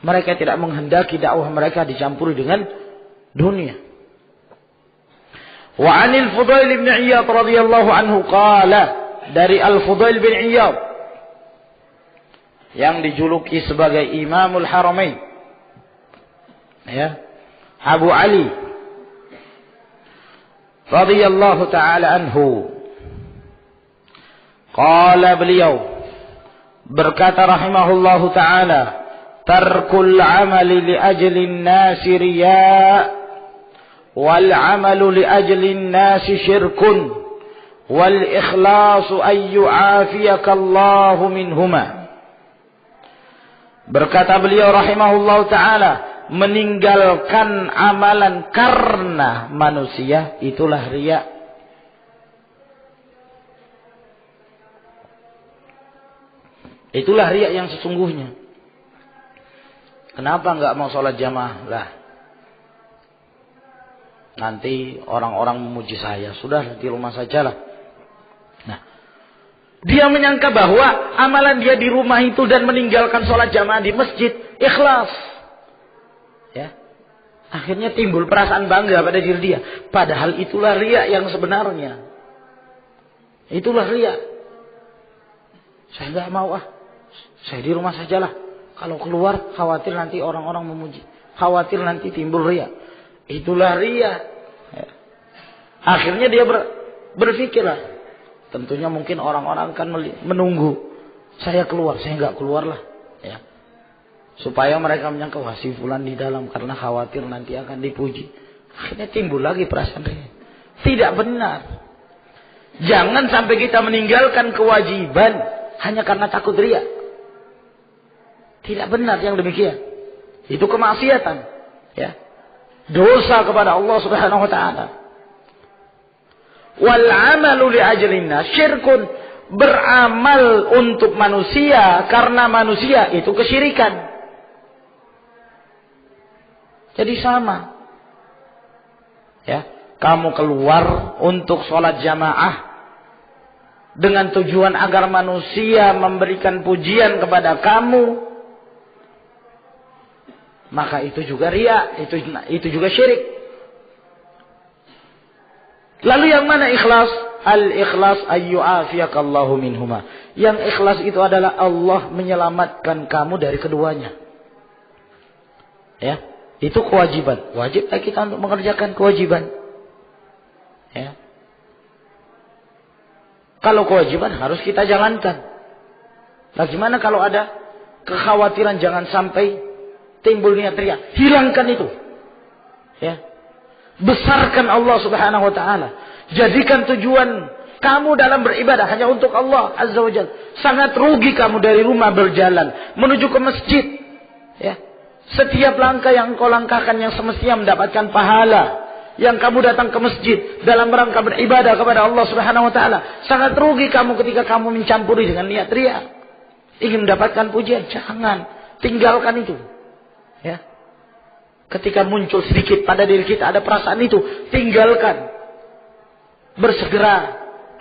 A: Mereka tidak menghendaki dakwah mereka dicampuri dengan dunia. Wa 'anil Fudail bin Iyad radhiyallahu anhu qala, dari Al-Fudail bin Iyad yang dijuluki sebagai Imamul Haramain. Ya. Abu Ali radhiyallahu ta'ala anhu, qala, beliau berkata rahimahullahu ta'ala, tarkul amali li ajli an-nasi riya' wal amalu li ajli an-nasi syirkun wal ikhlasu an yu'afiyaka Allahu minhuma. Berkata beliau rahimahullah ta'ala, meninggalkan amalan karena manusia itulah riya. Itulah riya yang sesungguhnya. Kenapa enggak mau sholat jamaah? Lah, nanti orang-orang memuji saya. Sudah, di rumah sajalah. Nah, dia menyangka bahwa amalan dia di rumah itu dan meninggalkan sholat jamaah di masjid ikhlas. Ya, akhirnya timbul perasaan bangga pada diri dia. Padahal itulah riya yang sebenarnya. Itulah riya. Saya enggak mau saya di rumah sajalah. Kalau keluar khawatir nanti orang-orang memuji. Khawatir nanti timbul riya. Itulah riya. Ya. Akhirnya dia berpikirlah. Tentunya mungkin orang-orang akan menunggu saya keluar. Saya enggak keluar lah. Ya. Supaya mereka menyangka wah si fulan di dalam karena khawatir nanti akan dipuji. Akhirnya timbul lagi perasaan riya. Tidak benar. Jangan sampai kita meninggalkan kewajiban hanya karena takut riya. Tidak benar yang demikian. Itu kemaksiatan. Ya. Dosa kepada Allah Subhanahu wa taala. Wal 'amalu li ajlin nas syirkun. Beramal untuk manusia karena manusia itu kesyirikan. Jadi sama. Ya, kamu keluar untuk sholat jamaah dengan tujuan agar manusia memberikan pujian kepada kamu, maka itu juga riya, itu juga syirik. Lalu yang mana ikhlas? Al-ikhlas ayyu'afiyakallahu minhuma. Yang ikhlas itu adalah Allah menyelamatkan kamu dari keduanya. Ya, itu kewajiban. Wajib kita untuk mengerjakan kewajiban. Ya. Kalau kewajiban harus kita jalankan. Bagaimana kalau ada kekhawatiran jangan sampai timbul niat riya? Hilangkan itu. Ya. Besarkan Allah Subhanahu wa taala. Jadikan tujuan kamu dalam beribadah hanya untuk Allah Azza wa Jalla. Sangat rugi kamu dari rumah berjalan menuju ke masjid. Ya. Setiap langkah yang kau langkahkan yang semestinya mendapatkan pahala, yang kamu datang ke masjid dalam rangka beribadah kepada Allah Subhanahu wa taala, sangat rugi kamu ketika kamu mencampuri dengan niat riya. Ingin mendapatkan pujian, jangan. Tinggalkan itu. Ya. Ketika muncul sedikit pada diri kita ada perasaan itu, tinggalkan. Bersegera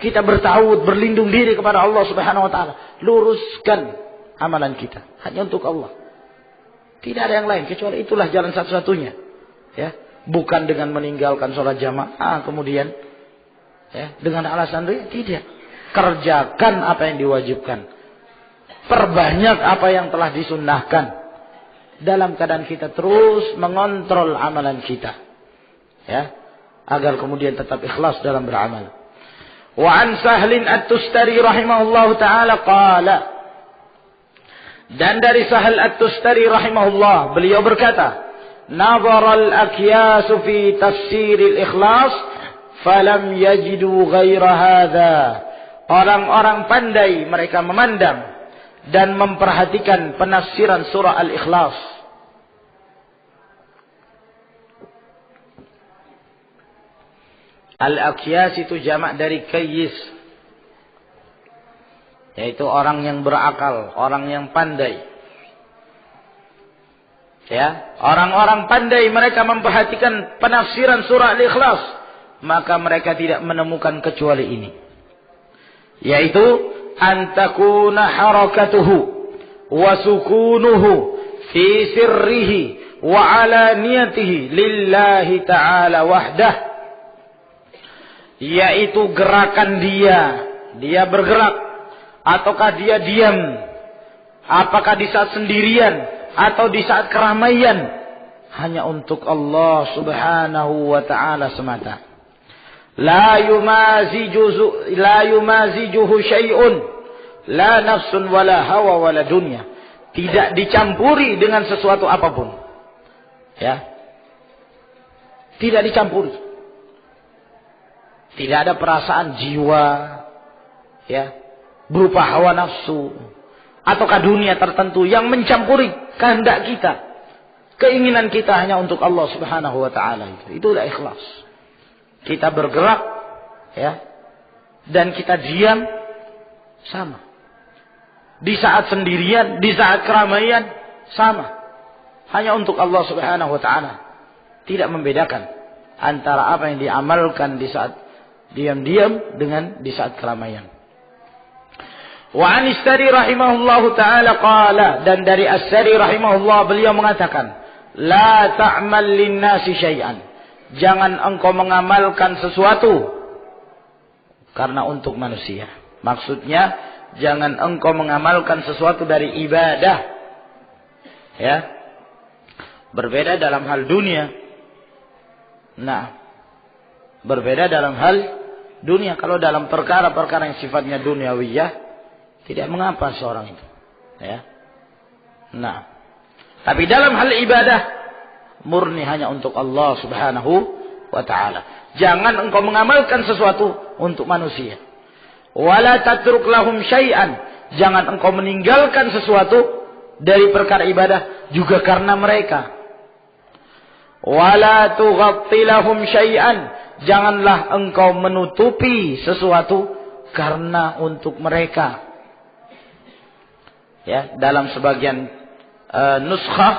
A: kita bertawud, berlindung diri kepada Allah Subhanahu wa taala. Luruskan amalan kita hanya untuk Allah. Tidak ada yang lain kecuali itulah jalan satu-satunya. Ya, bukan dengan meninggalkan sholat jamaah kemudian ya, dengan alasan riya, tidak. Kerjakan apa yang diwajibkan. Perbanyak apa yang telah disunnahkan. Dalam keadaan kita terus mengontrol amalan kita. Ya, agar kemudian tetap ikhlas dalam beramal. Wa an Sahlin At-Tustari rahimahullahu taala qala. Dan dari Sahal At-Tustari rahimahullah, beliau berkata, "Nadhara al-akyas fi tafsir al-ikhlas, falam yajidu ghaira hadha." Orang-orang pandai mereka memandang dan memperhatikan penafsiran surah Al-Ikhlas. Al-Akyas itu jamak dari kayyis, yaitu orang yang berakal, orang yang pandai. Ya, orang-orang pandai mereka memperhatikan penafsiran surah Al-Ikhlas, maka mereka tidak menemukan kecuali ini, yaitu antakuna harakatuhu wa sukunuhu fi sirrihi wa alaniyatihi lillahi ta'ala wahdah. Yaitu gerakan dia bergerak ataukah dia diam, apakah di saat sendirian atau di saat keramaian, hanya untuk Allah Subhanahu wa ta'ala semata. La yumazijuhu syai'un, la nafsun wala hawa wala dunya. Tidak dicampuri dengan sesuatu apapun. Ya. Tidak dicampuri. Tidak ada perasaan jiwa, ya, berupa hawa nafsu ataukah dunia tertentu yang mencampuri kehendak kita. Keinginan kita hanya untuk Allah Subhanahu wa taala. Itulah ikhlas. Kita bergerak, ya, dan kita diam sama. Di saat sendirian, di saat keramaian sama. Hanya untuk Allah Subhanahu wa taala. Tidak membedakan antara apa yang diamalkan di saat diam-diam dengan di saat keramaian. Wa an As-Sari rahimahullahu taala qala, dan dari As-Sari rahimahullah beliau mengatakan, la ta'mal lin-nasi syai'an. Jangan engkau mengamalkan sesuatu karena untuk manusia. Maksudnya, jangan engkau mengamalkan sesuatu dari ibadah. Ya. Berbeda dalam hal dunia. Nah, berbeda dalam hal dunia. Kalau dalam perkara-perkara yang sifatnya duniawiyah, tidak mengapa seorang itu. Ya. Nah, tapi dalam hal ibadah, murni hanya untuk Allah Subhanahu wa ta'ala. Jangan engkau mengamalkan sesuatu untuk manusia. Wala tatruk lahum syai'an. Jangan engkau meninggalkan sesuatu dari perkara ibadah juga karena mereka. Wala tughatti lahum syai'an. Janganlah engkau menutupi sesuatu karena untuk mereka. Ya, dalam sebagian nuskhah,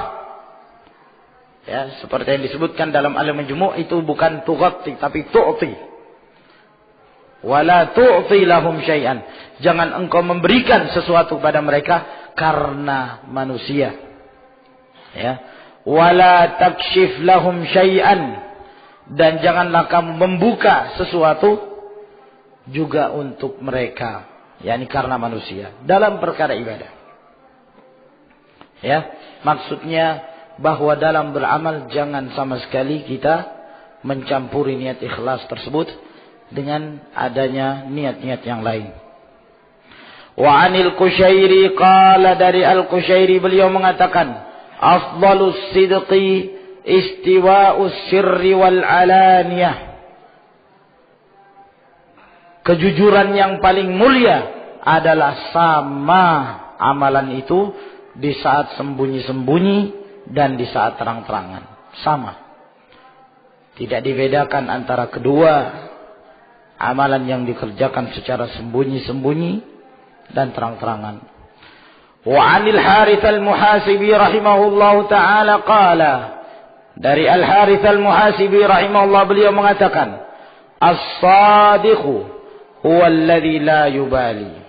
A: ya, seperti yang disebutkan dalam Al-Majmu' itu bukan tughatti tapi tu'ti. Wala tu'ti lahum syai'an. Jangan engkau memberikan sesuatu pada mereka karena manusia. Ya. Wala takshif lahum syai'an. Dan janganlah kamu membuka sesuatu juga untuk mereka, yakni karena manusia dalam perkara ibadah. Ya, maksudnya bahwa dalam beramal jangan sama sekali kita mencampuri niat ikhlas tersebut dengan adanya niat-niat yang lain. Wa anil Qushairi qala, dari Al-Qushairi beliau mengatakan, afdalus sidqi istiwa'us sirri wal alaniyah. Kejujuran yang paling mulia adalah sama amalan itu di saat sembunyi-sembunyi dan di saat terang-terangan. Sama. Tidak dibedakan antara kedua amalan yang dikerjakan secara sembunyi-sembunyi dan terang-terangan. Wa 'anil Harits al-Muhasibi rahimahullahu taala qala, dari Al-Harits al-Muhasibi rahimahullah beliau mengatakan, as-sadiqu huwa alladhi la yubali.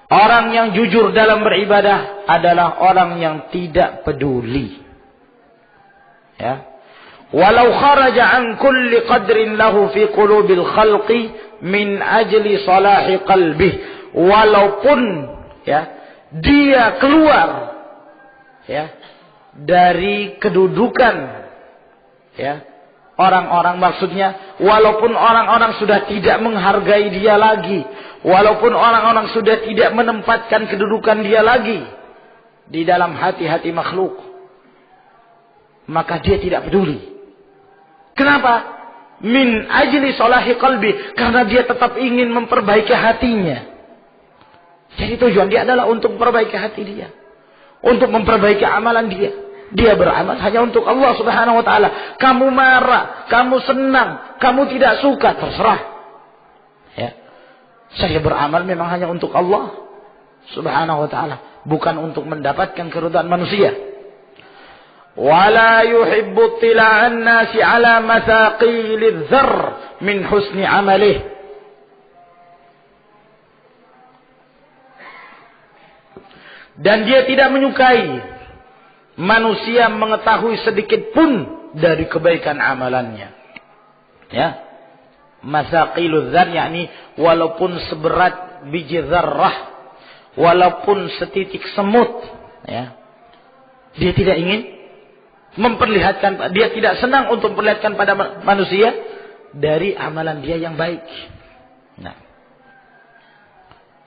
A: Orang yang jujur dalam beribadah adalah orang yang tidak peduli. Ya. Walau kharaja an kulli qadrin lahu fi qulubil khalqi min ajli salahi qalbih. Walaupun, ya, dia keluar, ya, dari kedudukan, ya, orang-orang, maksudnya walaupun orang-orang sudah tidak menghargai dia lagi, walaupun orang-orang sudah tidak menempatkan kedudukan dia lagi di dalam hati-hati makhluk, maka dia tidak peduli. Kenapa? Min ajli salahi qalbi, karena dia tetap ingin memperbaiki hatinya. Jadi tujuan dia adalah untuk memperbaiki hati dia, untuk memperbaiki amalan dia. Dia beramal hanya untuk Allah Subhanahu wa taala. Kamu marah, kamu senang, kamu tidak suka, terserah. Ya. Saya beramal memang hanya untuk Allah Subhanahu wa taala, bukan untuk mendapatkan keridhaan manusia. Wala yuhibbu tila'an nasi ala mathaqilidz dzarr min husni amalih. Dan dia tidak menyukai manusia mengetahui sedikit pun dari kebaikan amalannya. Ya. Masaqiludz dzarr, yakni walaupun seberat biji zarrah, walaupun setitik semut, ya. Dia tidak ingin memperlihatkan, dia tidak senang untuk memperlihatkan pada manusia dari amalan dia yang baik. Nah,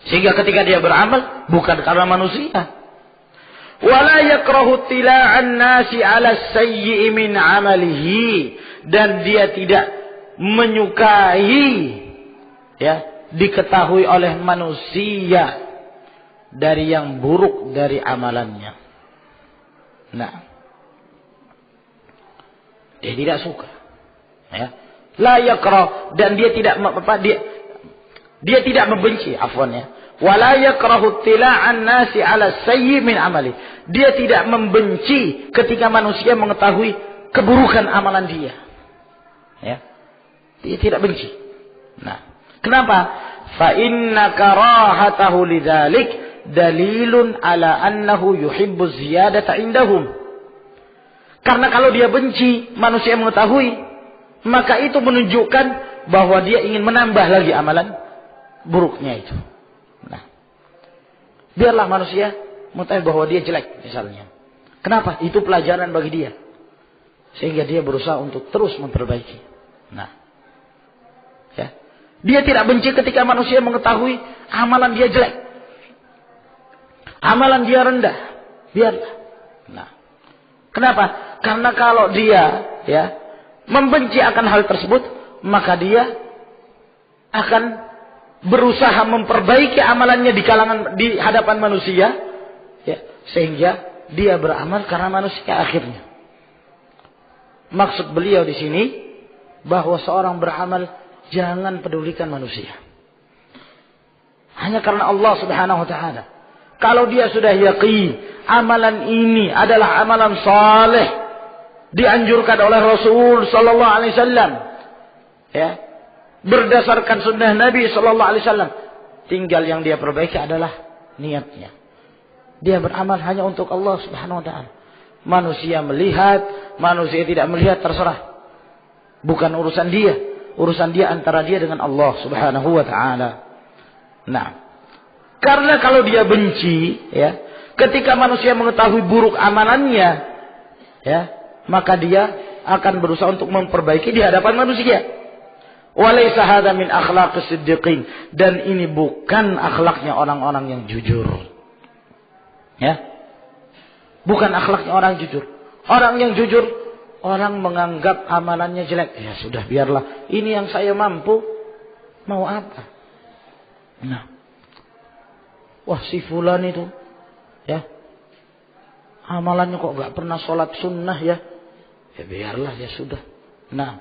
A: sehingga ketika dia beramal bukan karena manusia. Wala yakrahu tila'an nasi 'ala sayyi'i min 'amalihi, dan dia tidak menyukai, ya, diketahui oleh manusia dari yang buruk dari amalannya. Nah, dia tidak suka. Ya. La yakrah, dan dia tidak dia tidak membenci, afwan ya. Wala yakrahu tila'an nasi 'ala sayyi min amali. Dia tidak membenci ketika manusia mengetahui keburukan amalan dia. Ya. Dia tidak benci. Nah, kenapa? Fa inna karahatahu lidzalik dalilun ala annahu yuhibbu ziyadata indahum. Karena kalau dia benci manusia mengetahui, maka itu menunjukkan bahwa dia ingin menambah lagi amalan buruknya itu. Nah, biarlah manusia mengetahui bahwa dia jelek misalnya. Kenapa? Itu pelajaran bagi dia. Sehingga dia berusaha untuk terus memperbaiki. Nah, ya. Dia tidak benci ketika manusia mengetahui amalan dia jelek. Amalan dia rendah. Biarlah. Nah, kenapa? Karena kalau dia ya membenci akan hal tersebut, maka dia akan berusaha memperbaiki amalannya di hadapan manusia, ya, sehingga dia beramal karena manusia akhirnya. Maksud beliau di sini bahwa seorang beramal jangan pedulikan manusia. Hanya karena Allah Subhanahu wa taala. Kalau dia sudah yakin amalan ini adalah amalan saleh, dianjurkan oleh Rasul sallallahu alaihi wasallam, ya, berdasarkan sunnah Nabi sallallahu alaihi wasallam, tinggal yang dia perbaiki adalah niatnya. Dia beramal hanya untuk Allah Subhanahu wa taala. Manusia melihat, manusia tidak melihat, terserah. Bukan urusan dia. Urusan dia antara dia dengan Allah Subhanahu wa taala. Nah, karena kalau dia benci, ya, ketika manusia mengetahui buruk amalannya, ya, maka dia akan berusaha untuk memperbaiki di hadapan manusia. Walaysa hadza min akhlaqis siddiqin, dan ini bukan akhlaknya orang-orang yang jujur. Ya. Bukan akhlaknya orang jujur. Orang yang jujur, orang menganggap amalannya jelek. Ya sudah, biarlah. Ini yang saya mampu, mau apa? Nah. Wah, si fulan itu, ya, amalannya kok gak pernah sholat sunnah ya. Ya biarlah, ya sudah. Nah,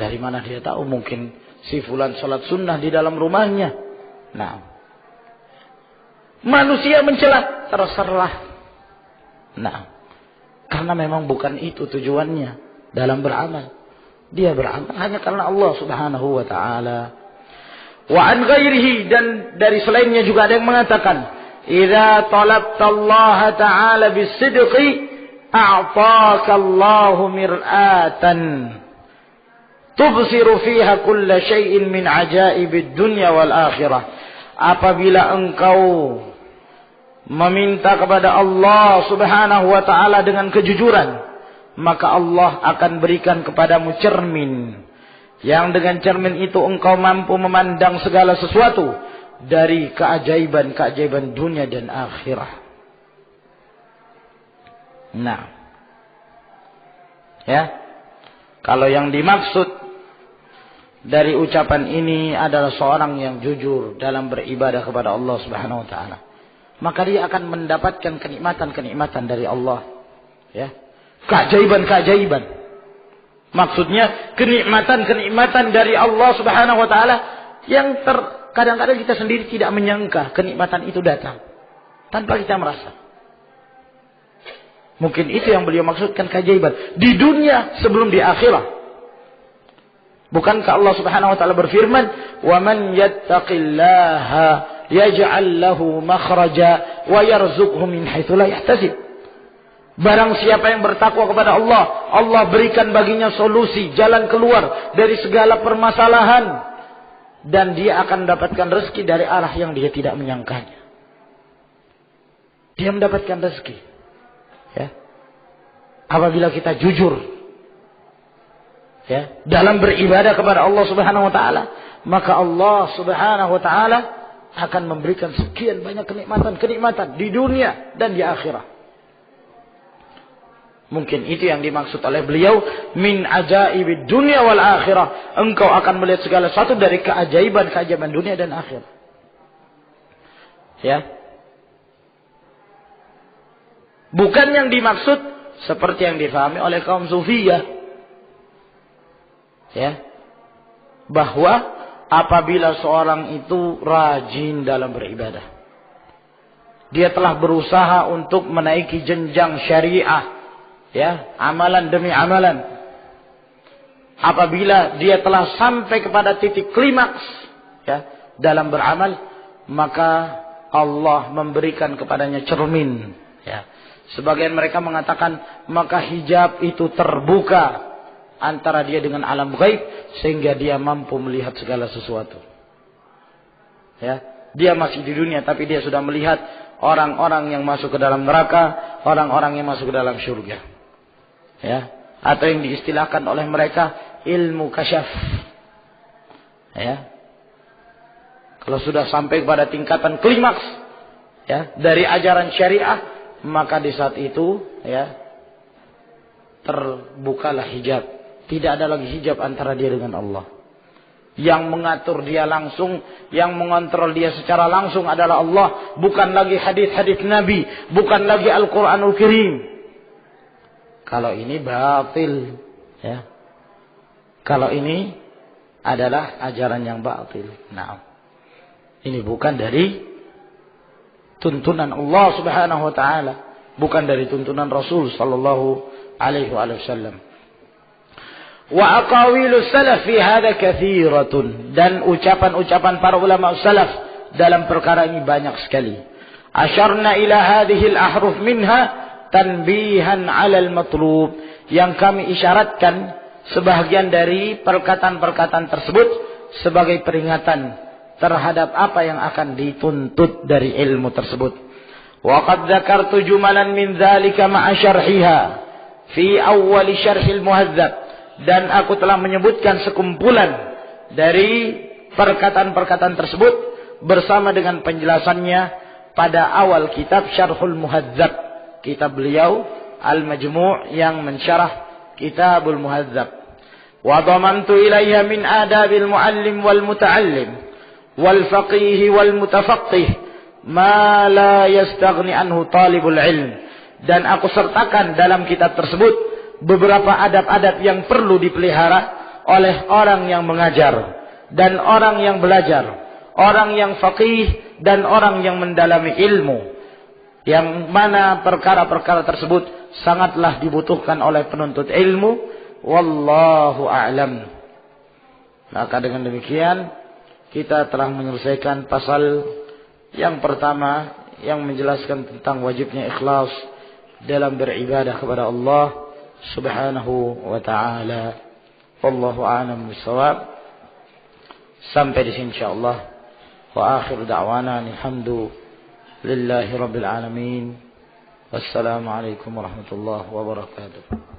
A: dari mana dia tahu? Mungkin si fulan sholat sunnah di dalam rumahnya. Nah, manusia mencela, terserah. Nah, karena memang bukan itu tujuannya dalam beramal. Dia beramal hanya karena Allah Subhanahu wa taala. Wa an ghairihi, dan dari selainnya juga ada yang mengatakan, idza talabta Allah taala bisidqi a'taka Allahu mir'atan tubsiru fiha kulla syai'in min ajaibid dunya wal akhirah. Apabila engkau meminta kepada Allah Subhanahu wa taala dengan kejujuran, maka Allah akan berikan kepadamu cermin, yang dengan cermin itu engkau mampu memandang segala sesuatu dari keajaiban-keajaiban dunia dan akhirah. Nah, ya, kalau yang dimaksud dari ucapan ini adalah seorang yang jujur dalam beribadah kepada Allah Subhanahu wa taala, maka dia akan mendapatkan kenikmatan-kenikmatan dari Allah, ya, keajaiban-keajaiban. Maksudnya kenikmatan-kenikmatan dari Allah Subhanahu wa taala yang kadang-kadang kita sendiri tidak menyangka kenikmatan itu datang tanpa kita merasa. Mungkin itu yang beliau maksudkan keajaiban di dunia sebelum di akhirat. Bukankah Allah Subhanahu wa taala berfirman, "Wa man yattaqillaha yaj'al lahu makhraja wa yarzuqhu min haitsu la yahtasib." Barang siapa yang bertakwa kepada Allah, Allah berikan baginya solusi, jalan keluar dari segala permasalahan, dan dia akan mendapatkan rezeki dari arah yang dia tidak menyangkanya. Dia mendapatkan rezeki, ya, apabila kita jujur, ya, dalam beribadah kepada Allah Subhanahu wa taala, maka Allah Subhanahu wa taala akan memberikan sekian banyak kenikmatan di dunia dan di akhirat. Mungkin itu yang dimaksud oleh beliau, min ajaibid dunya wal akhirah. Engkau akan melihat segala sesuatu dari keajaiban-keajaiban dunia dan akhirat. Ya. Bukan yang dimaksud seperti yang difahami oleh kaum Sufiyah. Ya. Bahwa apabila seorang itu rajin dalam beribadah, dia telah berusaha untuk menaiki jenjang syariah, ya, amalan demi amalan. Apabila dia telah sampai kepada titik klimaks, ya, dalam beramal, maka Allah memberikan kepadanya cermin, ya. Sebagian mereka mengatakan maka hijab itu terbuka antara dia dengan alam gaib sehingga dia mampu melihat segala sesuatu. Ya, dia masih di dunia tapi dia sudah melihat orang-orang yang masuk ke dalam neraka, orang-orang yang masuk ke dalam surga. Ya, atau yang diistilahkan oleh mereka ilmu kasyaf. Ya. Kalau sudah sampai pada tingkatan klimaks, ya, dari ajaran syariah, maka di saat itu, ya, terbukalah hijab. Tidak ada lagi hijab antara dia dengan Allah. Yang mengatur dia langsung, yang mengontrol dia secara langsung adalah Allah. Bukan lagi hadis-hadis Nabi, bukan lagi Al-Quranul Karim. Kalau ini batil, ya. Kalau ini adalah ajaran yang batil. Nah, ini bukan dari tuntunan Allah Subhanahu wa taala, bukan dari tuntunan Rasul sallallahu alaihi wasallam. Wa aqawilus salaf fi hadha katsiratun, dan ucapan-ucapan para ulama salaf dalam perkara ini banyak sekali. Asyarna ila hadhihi al-ahruf minha tanbihan 'ala al-matlub, yang kami isyaratkan sebahagian dari perkataan-perkataan tersebut sebagai peringatan terhadap apa yang akan dituntut dari ilmu tersebut. Wa qad dzakartu jumalan min dzalika ma'a syarhiha fi awwal syarhil muhadzab, dan aku telah menyebutkan sekumpulan dari perkataan-perkataan tersebut bersama dengan penjelasannya pada awal kitab Syarhul Muhadzab, kitab beliau Al-Majmu' yang mensyarah Kitabul Muhadzab. Wa dhamantu ilayha min adabil muallim wal muta'allim wal faqih wal mutafaqqih ma la yastaghni anhu talibul ilm, dan aku sertakan dalam kitab tersebut beberapa adab-adab yang perlu dipelihara oleh orang yang mengajar dan orang yang belajar, orang yang faqih dan orang yang mendalami ilmu, yang mana perkara-perkara tersebut sangatlah dibutuhkan oleh penuntut ilmu. Wallahu a'lam. Maka dengan demikian kita telah menyelesaikan pasal yang pertama yang menjelaskan tentang wajibnya ikhlas dalam beribadah kepada Allah Subhanahu wa taala. Wallahu a'lam bishawab. Sampai di sini insyaallah. Wa akhiru da'wana alhamdulillahi rabbil alamin. Wassalamu alaikum warahmatullahi wabarakatuh.